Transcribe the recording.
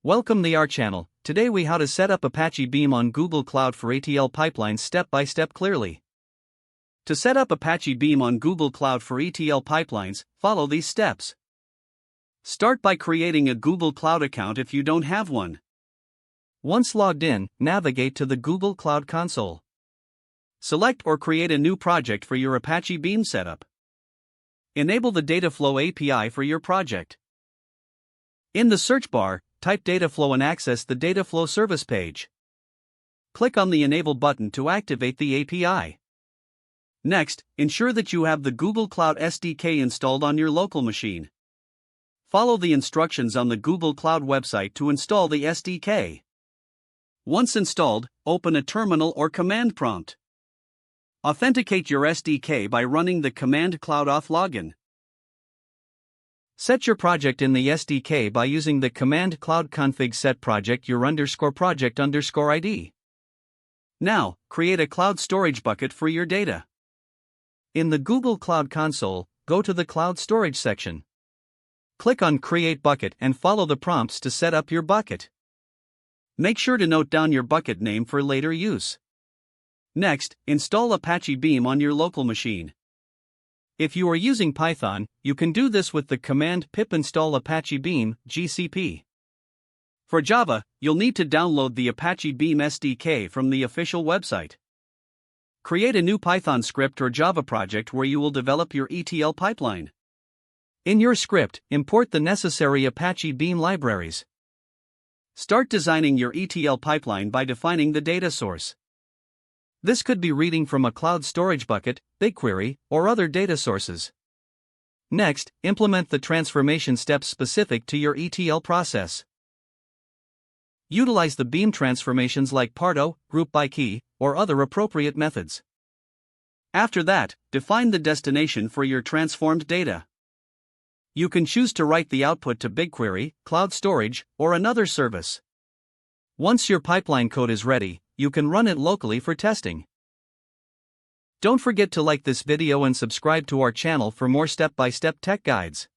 Welcome to our channel. Today we how to set up Apache Beam on Google Cloud for ETL pipelines step by step clearly. To set up Apache Beam on Google Cloud for ETL pipelines, follow these steps. Start by creating a Google Cloud account if you don't have one. Once logged in, navigate to the Google Cloud console. Select or create a new project for your Apache Beam setup. Enable the Dataflow API for your project. In the search bar, type Dataflow and access the Dataflow service page. Click on the Enable button to activate the API. Next, ensure that you have the Google Cloud SDK installed on your local machine. Follow the instructions on the Google Cloud website to install the SDK. Once installed, open a terminal or command prompt. Authenticate your SDK by running the command cloud-auth login. Set your project in the SDK by using the command cloud config set project your _project _ID. Now, create a cloud storage bucket for your data. In the Google Cloud console, go to the Cloud Storage section. Click on Create Bucket and follow the prompts to set up your bucket. Make sure to note down your bucket name for later use. Next, install Apache Beam on your local machine. If you are using Python, you can do this with the command pip install Apache Beam (GCP). For Java, you'll need to download the Apache Beam SDK from the official website. Create a new Python script or Java project where you will develop your ETL pipeline. In your script, import the necessary Apache Beam libraries. Start designing your ETL pipeline by defining the data source. This could be reading from a cloud storage bucket, BigQuery, or other data sources. Next, implement the transformation steps specific to your ETL process. Utilize the Beam transformations like Parto, group by key, or other appropriate methods. After that, define the destination for your transformed data. You can choose to write the output to BigQuery, cloud storage, or another service. Once your pipeline code is ready, you can run it locally for testing. Don't forget to like this video and subscribe to our channel for more step-by-step tech guides.